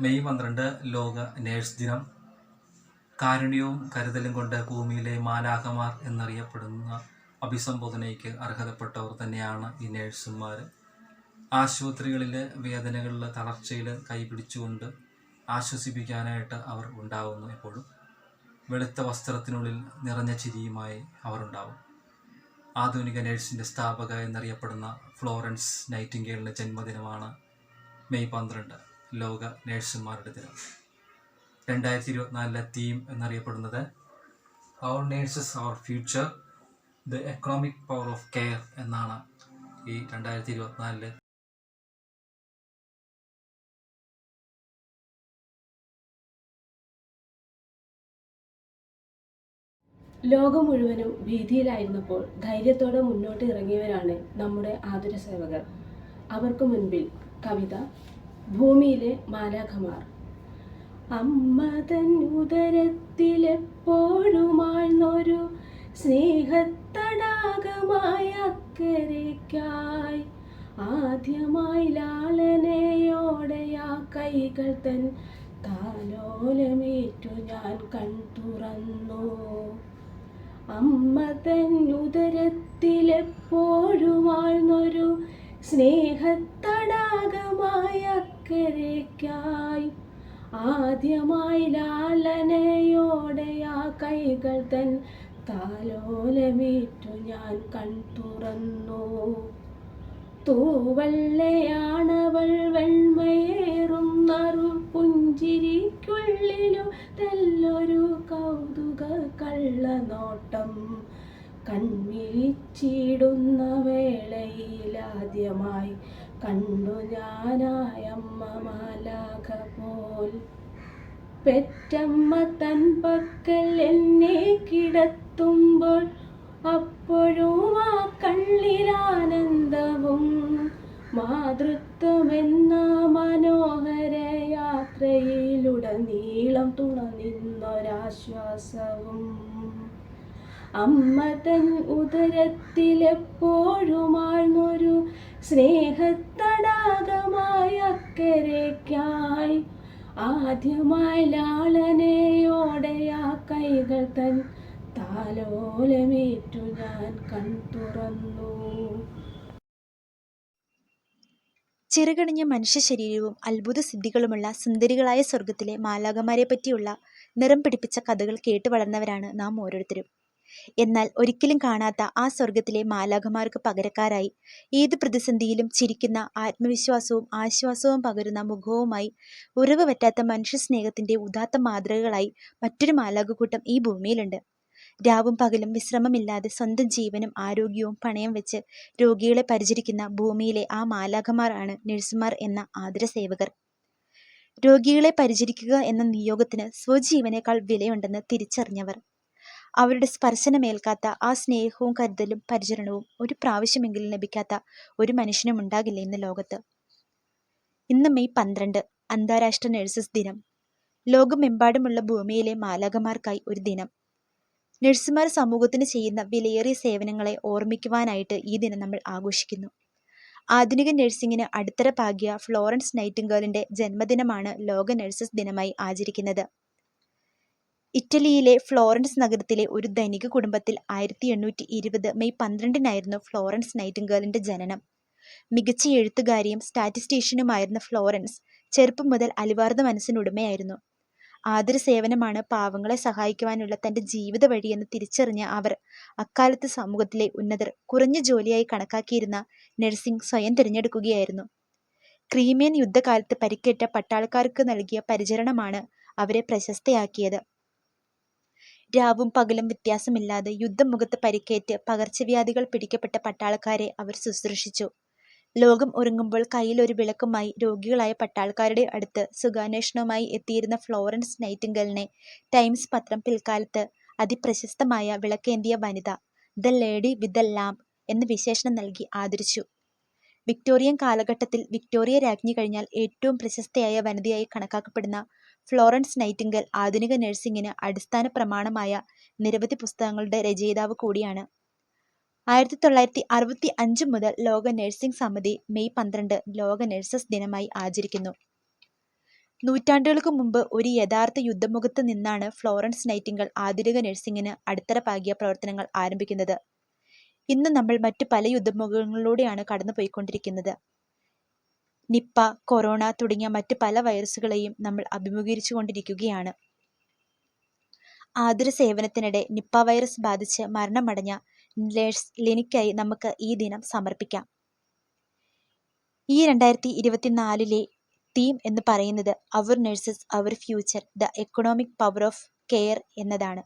May 12 ലോക nurse ദിനം. കാരുണ്യവും കരുതലും കൊണ്ട് ഭൂമിയിലെ മാലാഖമാർ എന്നറിയപ്പെടുന്ന അഭിസംബോധനയ്ക്ക് അർഹതപ്പെട്ടവർ തന്നെയാണ് ഈ നേഴ്സുമാർ. ആശുപത്രികളിൽ വേദനകളിൽ തളർച്ചയിൽ കൈപിടിച്ചുകൊണ്ട് ആശ്വസിപ്പിക്കാനായിട്ട് അവർ ഉണ്ടാവുന്നു. എപ്പോഴും വെളുത്ത വസ്ത്രത്തിനുള്ളിൽ നിറഞ്ഞ ചിരിയുമായി അവർ ഉണ്ടാവും. ആധുനിക നേഴ്സിൻ്റെ സ്ഥാപക എന്നറിയപ്പെടുന്ന ഫ്ലോറൻസ് നൈറ്റിംഗേലിൻ്റെ ജന്മദിനമാണ് മെയ് 12 ലോക നേഴ്സുമാരുടെ ദിനം. 2024 തീം എന്നറിയപ്പെടുന്നത് our nurses our future, the economic power of care എന്നാണ് ഈ 2024. ലോകം മുഴുവനും ഭീതിയിലായിരുന്നപ്പോൾ ധൈര്യത്തോടെ മുന്നോട്ട് ഇറങ്ങിയവരാണ് നമ്മുടെ ആതുര സേവകർ. അവർക്ക് മുൻപിൽ കവിത ഭൂമിയിലെ മാലാഖമാർ. അമ്മ തൻ ഉദരത്തിലെപ്പോഴുമാഴ്ന്നൊരു സ്നേഹത്തടാകമായ അക്കരയ്ക്കായി ആദ്യമായി ലാളനയോടെയാ കൈകൾ തൻ താലോലമേറ്റു ഞാൻ കൺതുറന്നു. അമ്മ തൻ ഉദരത്തിലെപ്പോഴുമാഴ്ന്നൊരു സ്നേഹത്തടാകമായ അക്കരയ്ക്കായി ആദ്യമായി ലാളനയോടെയാ കൈകൾ തൻ താലോലമേറ്റു ഞാൻ കൺതുറന്നു. തൂവെള്ളയാണവൾ വെണ്മയേറും നറു പുഞ്ചിരിക്കുള്ളിലും നല്ലൊരു കൗതുക കള്ളനോട്ടം. കൺമിഴിച്ചിടുന്ന വേളയിലാദ്യമായി കണ്ടു ഞാനായമ്മ മാലാഖ പോൽ. പെറ്റമ്മ തൻ പക്കൽ എന്നെ കിടത്തുമ്പോൾ അപ്പോഴും ആ കണ്ണിലാനന്ദവും മാതൃത്വമെന്ന മനോഹര യാത്രയിലുടനീളം തുണ നിന്നൊരാശ്വാസവും. അമ്മ തൻ ഉദരത്തിലെപ്പോഴുമാഴ്ന്നൊരു സ്നേഹത്തടാകമായ അക്കരയ്ക്കായി ആദ്യമായി ലാളനയോടെയാ കൈകൾ തൻ താലോലമേറ്റു ഞാൻ കൺതുറന്നു. ചിറകണിഞ്ഞ മനുഷ്യ ശരീരവും അത്ഭുത സിദ്ധികളുമുള്ള സുന്ദരികളായ സ്വർഗത്തിലെ മാലാഖമാരെ പറ്റിയുള്ള നിറം പിടിപ്പിച്ച കഥകൾ കേട്ടു വളർന്നവരാണ് നാം ഓരോരുത്തരും. എന്നാൽ ഒരിക്കലും കാണാത്ത ആ സ്വർഗത്തിലെ മാലാഖമാർക്ക് പകരക്കാരായി ഏത് പ്രതിസന്ധിയിലും ചിരിക്കുന്ന ആത്മവിശ്വാസവും ആശ്വാസവും പകരുന്ന മുഖവുമായി ഉറവ് പറ്റാത്ത മനുഷ്യ സ്നേഹത്തിന്റെ ഉദാത്ത മാതൃകകളായി മറ്റൊരു മാലാഖക്കൂട്ടം ഈ ഭൂമിയിലുണ്ട്. രാവും പകലും വിശ്രമമില്ലാതെ സ്വന്തം ജീവനും ആരോഗ്യവും പണയം വെച്ച് രോഗികളെ പരിചരിക്കുന്ന ഭൂമിയിലെ ആ മാലാഖമാരാണ് നഴ്സുമാർ എന്ന ആതുര സേവകർ. രോഗികളെ പരിചരിക്കുക എന്ന നിയോഗത്തിന് സ്വജീവനേക്കാൾ വിലയുണ്ടെന്ന് തിരിച്ചറിഞ്ഞവർ. അവരുടെ സ്പർശനമേൽക്കാത്ത ആ സ്നേഹവും കരുതലും പരിചരണവും ഒരു പ്രാവശ്യമെങ്കിലും ലഭിക്കാത്ത ഒരു മനുഷ്യനും ഉണ്ടാകില്ല ഇന്ന് ലോകത്ത്. ഇന്ന് മെയ് 12 അന്താരാഷ്ട്ര നഴ്സസ് ദിനം. ലോകമെമ്പാടുമുള്ള ഭൂമിയിലെ മാലാഖമാർക്കായി ഒരു ദിനം. നഴ്സുമാർ സമൂഹത്തിന് ചെയ്യുന്ന വിലയേറിയ സേവനങ്ങളെ ഓർമ്മിക്കുവാനായിട്ട് ഈ ദിനം നമ്മൾ ആഘോഷിക്കുന്നു. ആധുനിക നഴ്സിംഗിന് അടിത്തറ പാകിയ ഫ്ലോറൻസ് നൈറ്റിംഗേലിന്റെ ജന്മദിനമാണ് ലോക നഴ്സസ് ദിനമായി ആചരിക്കുന്നത്. ഇറ്റലിയിലെ ഫ്ലോറൻസ് നഗരത്തിലെ ഒരു ധനിക കുടുംബത്തിൽ 1820 മെയ് 12 ഫ്ലോറൻസ് നൈറ്റിംഗേലിന്റെ ജനനം. മികച്ച എഴുത്തുകാരിയും സ്റ്റാറ്റിസ്റ്റീഷ്യനുമായിരുന്ന ഫ്ലോറൻസ് ചെറുപ്പം മുതൽ അലിവാർന്ന മനസ്സിനുടമയായിരുന്നു. ആതുര സേവനമാണ് പാവങ്ങളെ സഹായിക്കുവാനുള്ള തന്റെ ജീവിത വഴിയെന്ന് തിരിച്ചറിഞ്ഞ അവർ അക്കാലത്ത് സമൂഹത്തിലെ ഉന്നതർ കുറഞ്ഞ ജോലിയായി കണക്കാക്കിയിരുന്ന നഴ്സിംഗ് സ്വയം തിരഞ്ഞെടുക്കുകയായിരുന്നു. ക്രീമിയൻ യുദ്ധകാലത്ത് പരിക്കേറ്റ പട്ടാളക്കാർക്ക് നൽകിയ പരിചരണമാണ് അവരെ പ്രശസ്തയാക്കിയത്. രാവും പകലും വ്യത്യാസമില്ലാതെ യുദ്ധമുഖത്ത് പരിക്കേറ്റ് പകർച്ചവ്യാധികൾ പിടിക്കപ്പെട്ട പട്ടാളക്കാരെ അവർ ശുശ്രൂഷിച്ചു. ലോകം ഒരുങ്ങുമ്പോൾ കയ്യിൽ ഒരു വിളക്കുമായി രോഗികളായ പട്ടാൾക്കാരുടെ അടുത്ത് സുഖാന്വേഷണവുമായി എത്തിയിരുന്ന ഫ്ലോറൻസ് നൈറ്റിംഗേലിനെ ടൈംസ് പത്രം പിൽക്കാലത്ത് അതിപ്രശസ്തമായ വിളക്കേന്തിയ വനിത, the lady with the lamp എന്ന വിശേഷണം നൽകി ആദരിച്ചു. വിക്ടോറിയൻ കാലഘട്ടത്തിൽ വിക്ടോറിയ രാജ്ഞി കഴിഞ്ഞാൽ ഏറ്റവും പ്രശസ്തയായ വനിതയായി കണക്കാക്കപ്പെടുന്ന ഫ്ലോറൻസ് നൈറ്റിംഗേൽ ആധുനിക നഴ്സിംഗിന് അടിസ്ഥാന പ്രമാണമായ നിരവധി പുസ്തകങ്ങളുടെ രചയിതാവ് കൂടിയാണ്. 1965 മുതൽ ലോക നഴ്സിംഗ് സമിതി മെയ് 12 ലോക നഴ്സസ് ദിനമായി ആചരിക്കുന്നു. നൂറ്റാണ്ടുകൾക്ക് മുമ്പ് ഒരു യഥാർത്ഥ യുദ്ധമുഖത്ത് നിന്നാണ് ഫ്ലോറൻസ് നൈറ്റിംഗേൽ ആധുനിക നഴ്സിംഗിന് അടിത്തറ പാകിയ പ്രവർത്തനങ്ങൾ ആരംഭിക്കുന്നത്. ഇന്ന് നമ്മൾ മറ്റു പല യുദ്ധമുഖങ്ങളിലൂടെയാണ് കടന്നുപോയിക്കൊണ്ടിരിക്കുന്നത്. നിപ്പ, കൊറോണ തുടങ്ങിയ മറ്റ് പല വൈറസുകളെയും നമ്മൾ അഭിമുഖീകരിച്ചു കൊണ്ടിരിക്കുകയാണ്. ആതുര സേവനത്തിനിടെ നിപ്പ വൈറസ് ബാധിച്ച് മരണമടഞ്ഞ നഴ്സ് ലെനിക്കായി നമുക്ക് ഈ ദിനം സമർപ്പിക്കാം. ഈ 2024 തീം എന്ന് പറയുന്നത് our nurses our future, the economic power of care എന്നതാണ്.